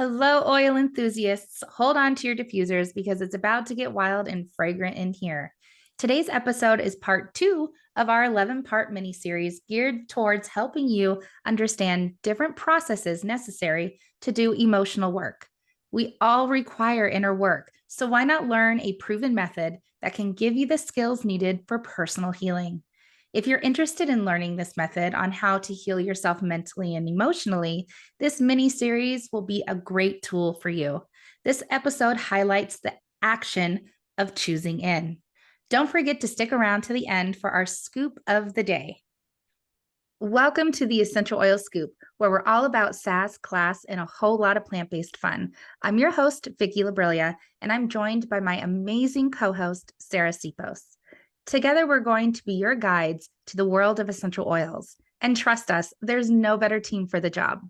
Hello, oil enthusiasts. Hold on to your diffusers because it's about to get wild and fragrant in here. Today's episode is part 2 of our 11-part mini-series geared towards helping you understand different processes necessary to do emotional work. We all require inner work, so why not learn a proven method that can give you the skills needed for personal healing? If you're interested in learning this method on how to heal yourself mentally and emotionally, this mini series will be a great tool for you. This episode highlights the action of choosing in. Don't forget to stick around to the end for our scoop of the day. Welcome to the Essential Oil Scoop, where we're all about sass, class, and a whole lot of plant-based fun. I'm your host, Vicky Labrilia, and I'm joined by my amazing co-host, Sarah Sipos. Together, we're going to be your guides to the world of essential oils. And trust us, there's no better team for the job.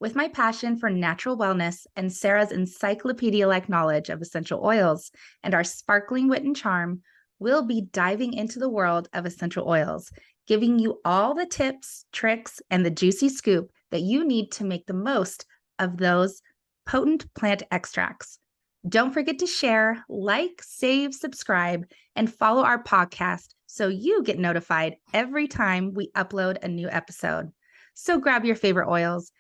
With my passion for natural wellness and Sarah's encyclopedia-like knowledge of essential oils and our sparkling wit and charm, we'll be diving into the world of essential oils, giving you all the tips, tricks, and the juicy scoop that you need to make the most of those potent plant extracts. Don't forget to share, like, save, subscribe, and follow our podcast so you get notified every time we upload a new episode. So grab your favorite oils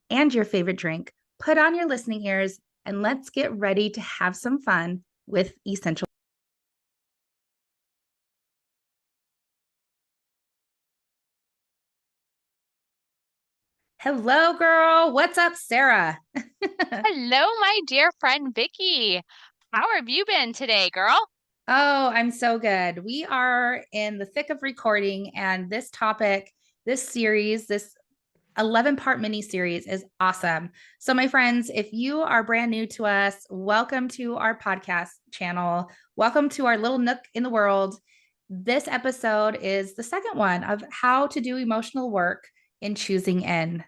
and your favorite drink, put on your listening ears, and let's get ready to have some fun with essential. Hello, girl. What's up, Sarah? Hello, my dear friend Vicky. How have you been today, girl? Oh, I'm so good. We are in the thick of recording, and this topic, this series, this 11-part mini series is awesome. So, my friends, if you are brand new to us, welcome to our podcast channel. Welcome to our little nook in the world. This episode is the second one of how to do emotional work in choosing in.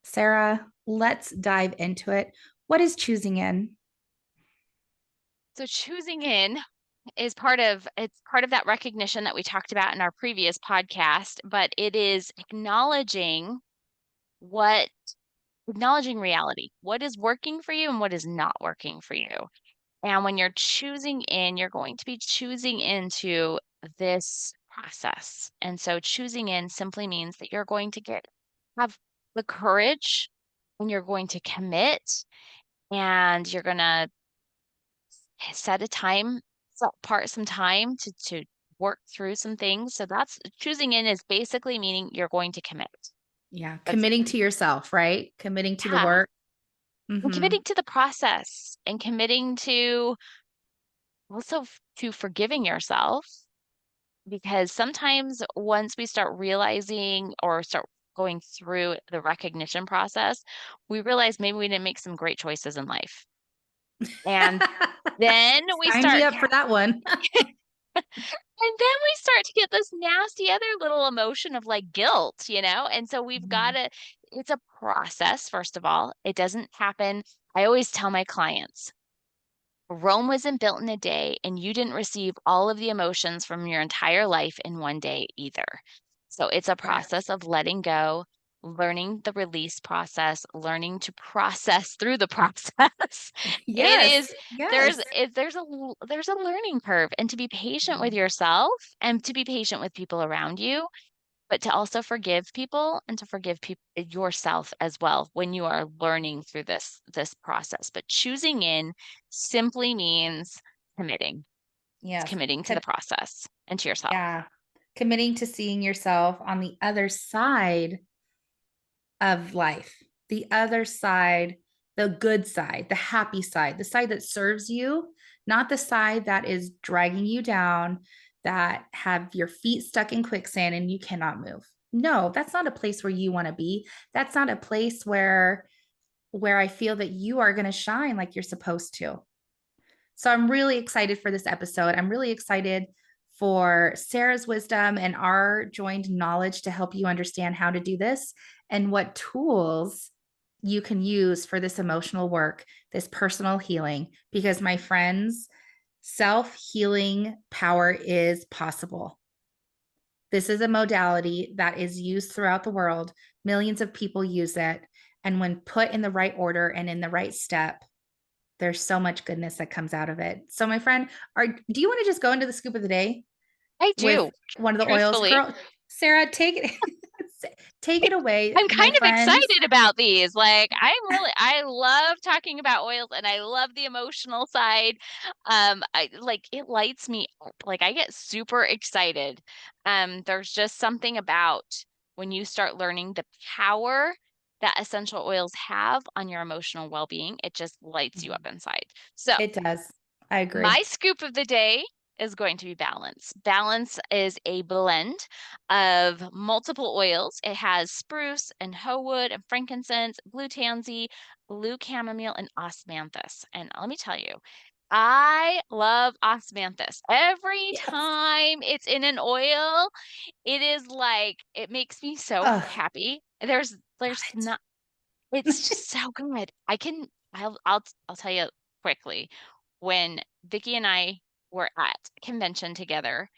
Sarah, let's dive into it. What is choosing in? So choosing in is part of that recognition that we talked about in our previous podcast, but it is what acknowledging reality. What is working for you and what is not working for you. And when you're choosing in, you're going to be choosing into this process. And so choosing in simply means that you're going to have the courage and you're going to commit and you're going to set a time, set apart some time to work through some things. So that's choosing in is basically meaning you're going to commit. Yeah, That's committing to yourself, right? Committing to the yeah, work. and Mm-hmm. committing to the process and committing to to forgiving yourself because sometimes once we start realizing or start going through the recognition process, we realize maybe we didn't make some great choices in life. And then we Sign me start up for that one. And then we start to get this nasty other little emotion of like guilt, And so we've got Mhm. to, it's a process, first of all. It doesn't happen. I always tell my clients Rome wasn't built in a day, and you didn't receive all of the emotions from your entire life in one day either. So it's a Correct. process of letting go, learning the release process, learning to process through the process. It Yes. is Yes. there's a learning curve, and to be patient with Mhm. yourself and to be patient with people around you, but to also forgive people and to forgive yourself as well when you are learning through this process. But choosing in simply means committing. It's Yes. committing to the process and to yourself. Yeah. Committing to seeing yourself on the other side of life, the other side, the good side, the happy side, the side that serves you, not the side that is dragging you down, that have your feet stuck in quicksand and you cannot move. No, that's not a place where you want to be. That's not a place where I feel that you are going to shine like you're supposed to. So I'm really excited for this episode. I'm really excited for Sarah's wisdom and our joined knowledge to help you understand how to do this and what tools you can use for this emotional work, this personal healing. Because, my friends, self healing power is possible. This is a modality that is used throughout the world. Millions of people use it. And when put in the right order and in the right step, there's so much goodness that comes out of it. So, my friend, do you want to just go into the scoop of the day I with do, one of the oils? truthfully. Girl, Sarah, take it. Take it away, I'm my kind of friends. excited about these. Like, I love talking about oils and I love the emotional side. It lights me up. Like, I get super excited. There's just something about when you start learning the power that essential oils have on your emotional well-being, it just lights you up inside. So, It does. I my agree. scoop of the day is going to be balance. Balance is a blend of multiple oils. It has spruce and hoe wood and frankincense, blue tansy, blue chamomile, and osmanthus. And let me tell you, I love osmanthus. Every Yes. time it's in an oil, it is like it makes me so Oh, happy. There's love not it's just so good. I'll tell you quickly. When Vicky and I were at convention together,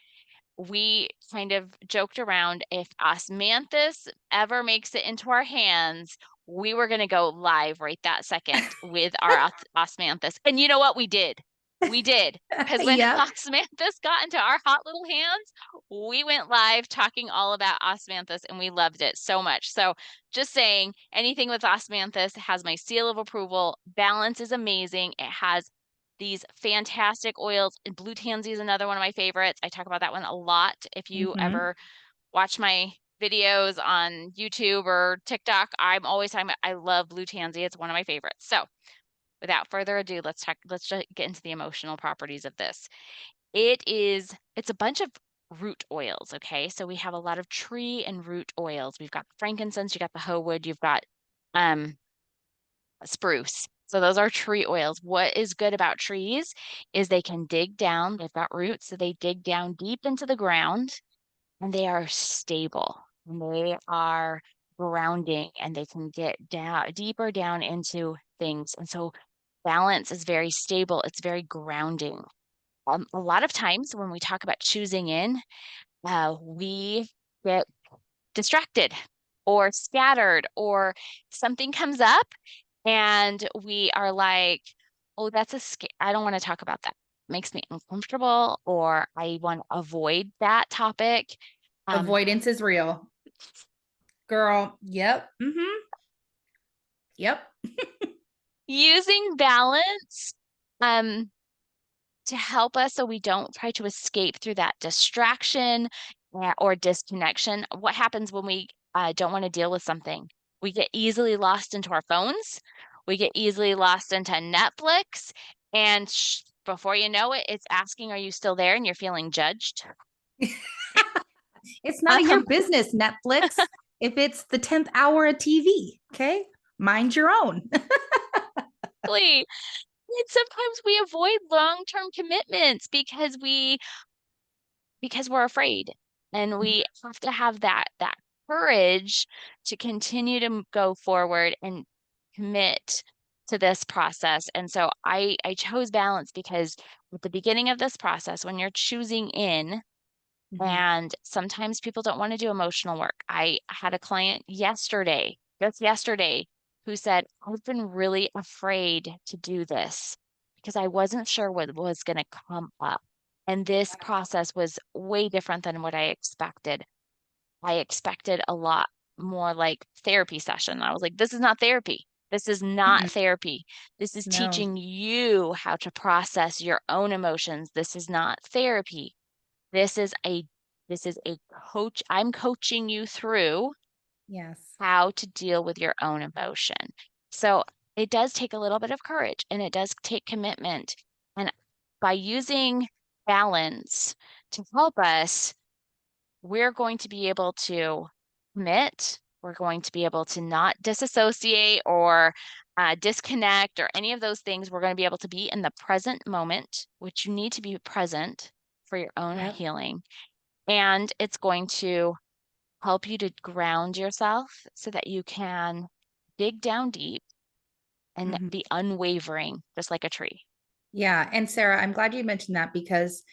we kind of joked around if osmanthus ever makes it into our hands, we were going to go live right that second with our osmanthus. And you know what? We did. We did. Because it. when Yep. osmanthus got into our hot little hands, we went live talking all about osmanthus and we loved it so much. So, just saying, anything with osmanthus has my seal of approval. Balance is amazing. It has these fantastic oils. And blue tansy is another one of my favorites. I talk about that one a lot. If you Hmm. ever watch my videos on YouTube or TikTok, I'm always talking about I love blue tansy. It's one of my favorites. So without further ado, let's just get into the emotional properties of this. It's a bunch of root oils, okay? So we have a lot of tree and root oils. We've got frankincense, you got the hoe wood, you've got um spruce. So those are tree oils. What is good about trees is they can dig down. They've got roots, so they dig down deep into the ground and they are stable. And they are grounding and they can get down deeper down into things. And so balance is very stable. It's very grounding. A lot of times when we talk about choosing in, we get distracted or scattered or something comes up and we are like, oh, I don't want to talk about that. It makes me uncomfortable or I want to avoid that topic. Um, Avoidance is real. Girl. Yep. Yep. Using balance um, to help us so we don't try to escape through that distraction or disconnection. What happens when we don't want to deal with something? We get easily lost into our phones. We get easily lost into Netflix. And before you know it, it's asking, are you still there? And you're feeling judged. It's none of your business, Netflix, if it's the 10th hour of TV. Okay. Mind your own. Exactly. And sometimes we avoid long-term commitments because we're afraid and we have to have that courage to continue to go forward and commit to this process. And so I chose balance because at the beginning of this process when you're choosing in Mhm. and sometimes people don't want to do emotional work. I had a client yesterday, just yesterday, who said, I've been really afraid to do this because I wasn't sure what was going to come up. And this process was way different than what I expected. I expected a lot more like therapy session. I was like, this is not therapy. This is not Mm-mm. therapy. This is No. teaching you how to process your own emotions. This is not therapy. This is a this is a coach. I'm coaching you through Yes. how to deal with your own emotion. So it does take a little bit of courage and it does take commitment. And by using balance to help us, we're going to be able to commit. We're going to be able to not disassociate or disconnect or any of those things. We're going to be able to be in the present moment, which you need to be present for your own Yep. healing. And it's going to help you to ground yourself so that you can dig down deep and Mhm. be unwavering, just like a tree. Yeah. And Sarah, I'm glad you mentioned that because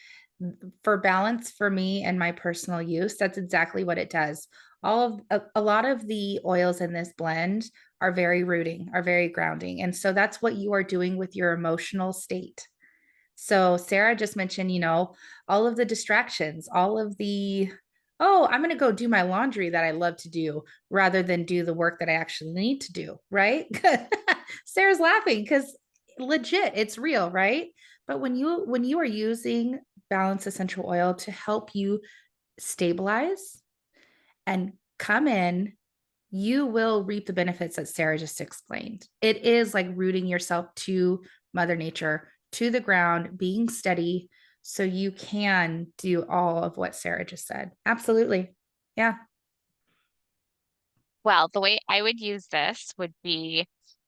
for balance for me and my personal use, that's exactly what it does. A lot of the oils in this blend are very rooting, are very grounding. And so that's what you are doing with your emotional state. So Sarah just mentioned, all of the distractions, all of the, oh, I'm going to go do my laundry that I love to do rather than do the work that I actually need to do, right? Sarah's laughing because legit, it's real, right? But when you are using balanced essential oil to help you stabilize and come in, you will reap the benefits that Sarah just explained. It is like rooting yourself to Mother Nature, to the ground, being steady so you can do all of what Sarah just said. Absolutely. Yeah. Well, the way I would use this would be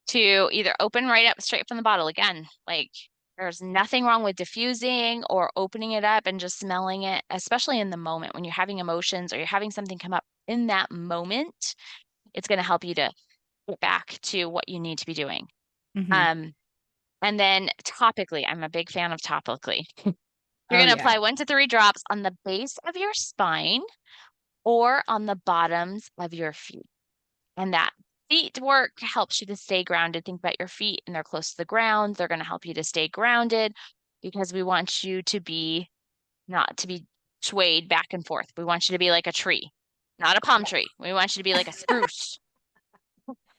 to either open right up straight from the bottle. Again, like there's nothing wrong with diffusing or opening it up and just smelling it, especially in the moment when you're having emotions or you're having something come up in that moment. It's going to help you to get back to what you need to be doing. Mm-hmm. Um, and then topically, I'm a big fan of topically. You're Oh, going to yeah. apply 1 to 3 drops on the base of your spine or on the bottoms of your feet. And that feet work helps you to stay grounded. Think about your feet and they're close to the ground. They're going to help you to stay grounded because we want you to be not to be swayed back and forth. We want you to be like a tree, not a palm tree. We want you to be like a spruce.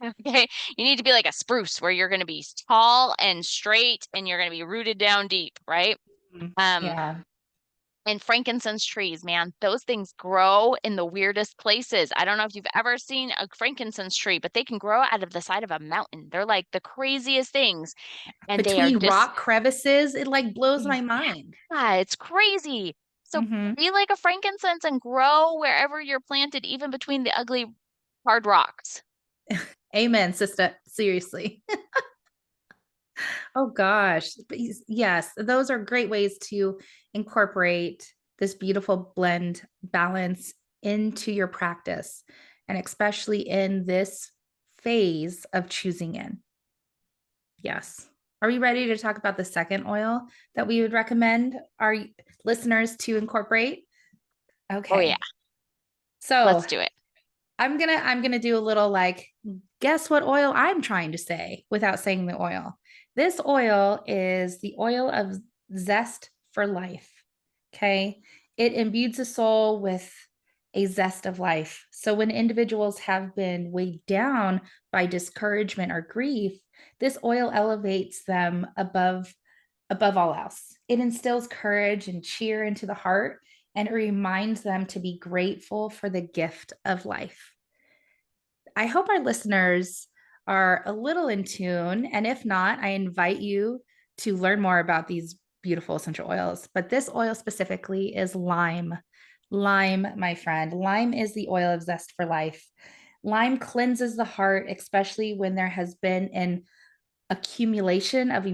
Okay. You need to be like a spruce where you're going to be tall and straight and you're going to be rooted down deep, right? Mhm. Um, Yeah. and frankincense trees, man, those things grow in the weirdest places. I don't know if you've ever seen a frankincense tree, but they can grow out of the side of a mountain. They're like the craziest things. And they are Between just, rock crevices, it like blows my yeah, mind. it's crazy. So Mm-hmm. be like a frankincense and grow wherever you're planted, even between the ugly hard rocks. Amen, sister. Seriously. Oh gosh. But yes, those are great ways to incorporate this beautiful blend balance into your practice, and especially in this phase of choosing in. Yes. Are we ready to talk about the second oil that we would recommend our listeners to incorporate? Oh, yeah, Okay. So let's do it. I'm gonna do a little like guess what oil I'm trying to say without saying the oil. This oil is the oil of zest for life. Okay. It imbues the soul with a zest of life. So when individuals have been weighed down by discouragement or grief, this oil elevates them above all else. It instills courage and cheer into the heart, and it reminds them to be grateful for the gift of life. I hope our listeners are a little in tune. And if not, I invite you to learn more about these beautiful essential oils. But this oil specifically is lime. Lime, my friend. Lime is the oil of zest for life. Lime cleanses the heart, especially when there has been an accumulation of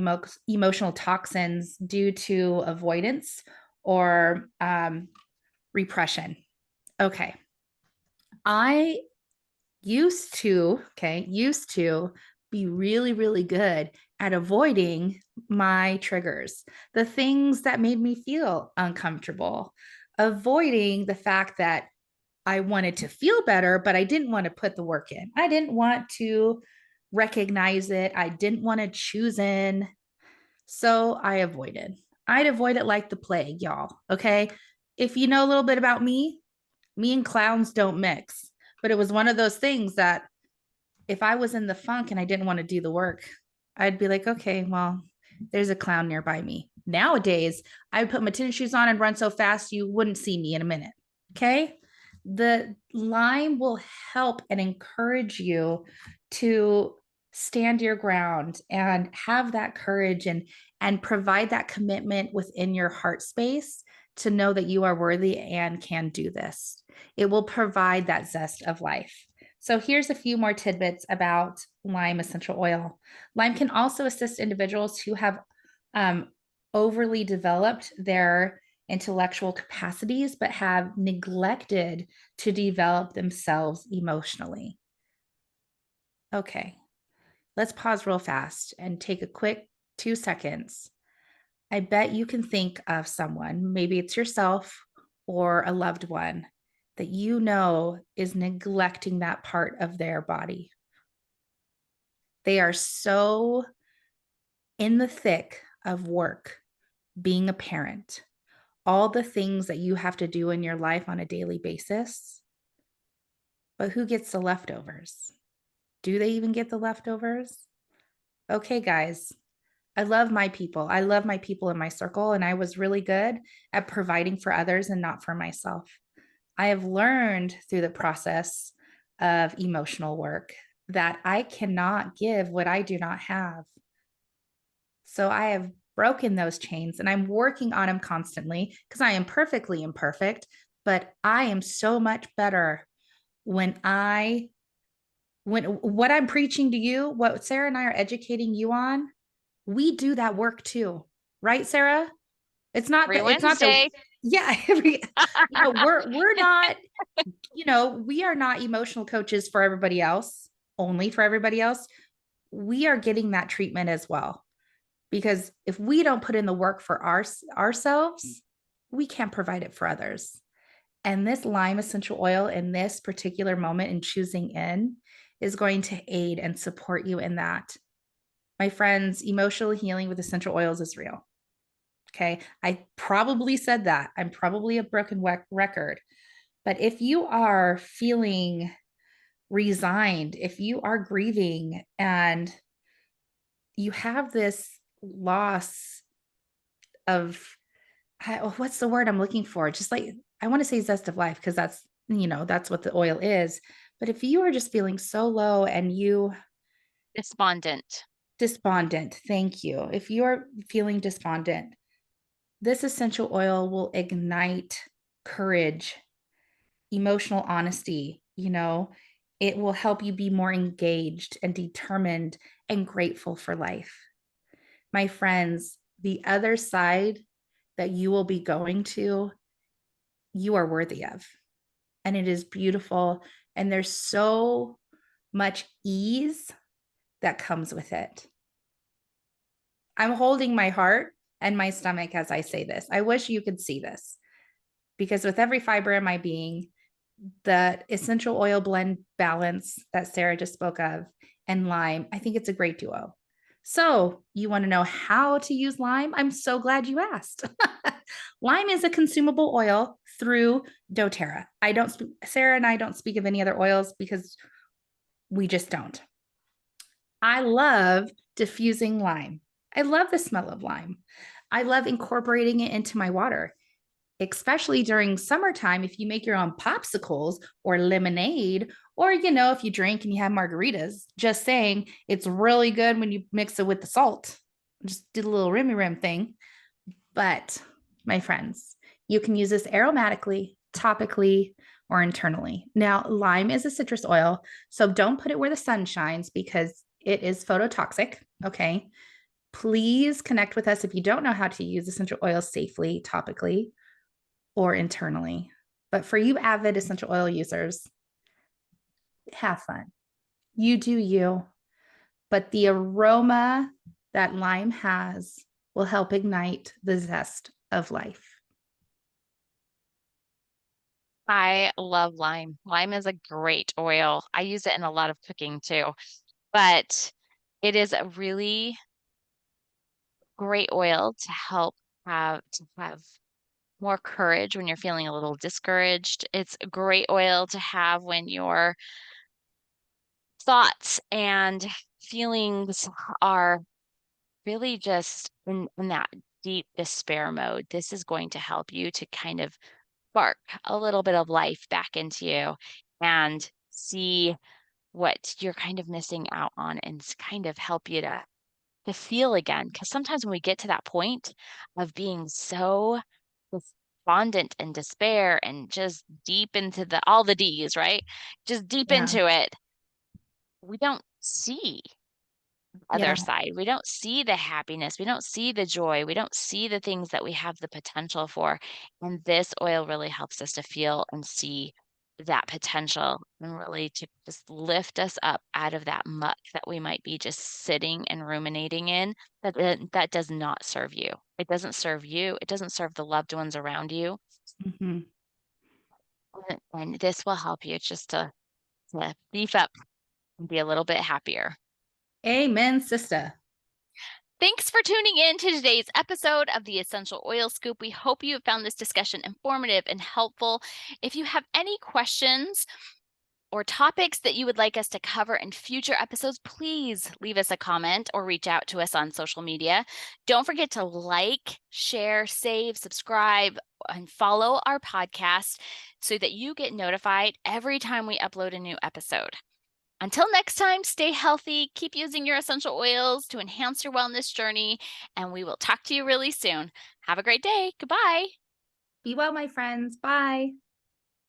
emotional toxins due to avoidance or repression. Okay. I used to be really, really good at avoiding my triggers, the things that made me feel uncomfortable, avoiding the fact that I wanted to feel better, but I didn't want to put the work in. I didn't want to recognize it. I didn't want to choose in. So I avoided. I'd avoid it like the plague, y'all. Okay. If you know a little bit about me, me and clowns don't mix. But it was one of those things that if I was in the funk and I didn't want to do the work, I'd be like, okay, well, there's a clown nearby me. Nowadays, I would put my tennis shoes on and run so fast you wouldn't see me in a minute. Okay. The lime will help and encourage you to stand your ground and have that courage and provide that commitment within your heart space to know that you are worthy and can do this. It will provide that zest of life. So here's a few more tidbits about lime essential oil. Lime can also assist individuals who have um, overly developed their intellectual capacities, but have neglected to develop themselves emotionally. Okay, let's pause real fast and take a quick 2 seconds. I bet you can think of someone, maybe it's yourself or a loved one, that you know is neglecting that part of their body. They are so in the thick of work, being a parent, all the things that you have to do in your life on a daily basis. But who gets the leftovers? Do they even get the leftovers? Okay, guys, I love my people. I love my people in my circle, and I was really good at providing for others and not for myself. I have learned through the process of emotional work that I cannot give what I do not have. So I have broken those chains and I'm working on them constantly because I am perfectly imperfect, but I am so much better when what I'm preaching to you, what Sarah and I are educating you on, we do that work too. Right, Sarah? Every It's not the Wednesday. yeah, we're not, we are not emotional coaches for everybody else, only for everybody else. We are getting that treatment as well. Because if we don't put in the work for ourselves, we can't provide it for others. And this lime essential oil in this particular moment in choosing in is going to aid and support you in that. My friends, emotional healing with essential oils is real. Okay. I probably said that. I'm probably a broken record. But if you are feeling resigned, if you are grieving and you have this loss of what's the word I'm looking for? Just like I want to say zest of life because that's what the oil is. But if you are just feeling so low and you Despondent. despondent, thank you. If you are feeling despondent, this essential oil will ignite courage, emotional honesty, it will help you be more engaged and determined and grateful for life. My friends, the other side that you will be going to, you are worthy of. And it is beautiful. And there's so much ease that comes with it. I'm holding my heart and my stomach as I say this. I wish you could see this because with every fiber in my being, the essential oil blend balance that Sarah just spoke of and lime, I think it's a great duo. So, you want to know how to use lime? I'm so glad you asked. Lime is a consumable oil through doTERRA. Sarah and I don't speak of any other oils because we just don't. I love diffusing lime. I love the smell of lime. I love incorporating it into my water, especially during summertime. If you make your own popsicles or lemonade, or, if you drink and you have margaritas, just saying it's really good when you mix it with the salt. Just did a little rimmy rim thing. But my friends, you can use this aromatically, topically, or internally. Now, lime is a citrus oil, so don't put it where the sun shines because it is phototoxic. Okay. Please connect with us if you don't know how to use essential oils safely, topically, or internally. But for you avid essential oil users, have fun. You do you. But the aroma that lime has will help ignite the zest of life. I love lime. Lime is a great oil. I use it in a lot of cooking too, but it is a really great oil to help have more courage when you're feeling a little discouraged. It's a great oil to have when your thoughts and feelings are really just in that deep despair mode. This is going to help you to kind of spark a little bit of life back into you and see what you're kind of missing out on and kind of help you to feel again. Because sometimes when we get to that point of being so despondent and despair and just deep into the all the D's, right? Just deep Yeah. into it, we don't see other Yeah. side. We don't see the happiness. We don't see the joy. We don't see the things that we have the potential for. And this oil really helps us to feel and see that potential and really to just lift us up out of that muck that we might be just sitting and ruminating in that does not serve you. It doesn't serve you. It doesn't serve the loved ones around you. Mm-hmm. And this will help you just to beef up and be a little bit happier. Amen, sister. Thanks for tuning in to today's episode of the Essential Oil Scoop. We hope you have found this discussion informative and helpful. If you have any questions or topics that you would like us to cover in future episodes, please leave us a comment or reach out to us on social media. Don't forget to like, share, save, subscribe, and follow our podcast so that you get notified every time we upload a new episode. Until next time, stay healthy, keep using your essential oils to enhance your wellness journey, and we will talk to you really soon. Have a great day. Goodbye. Be well, my friends. Bye.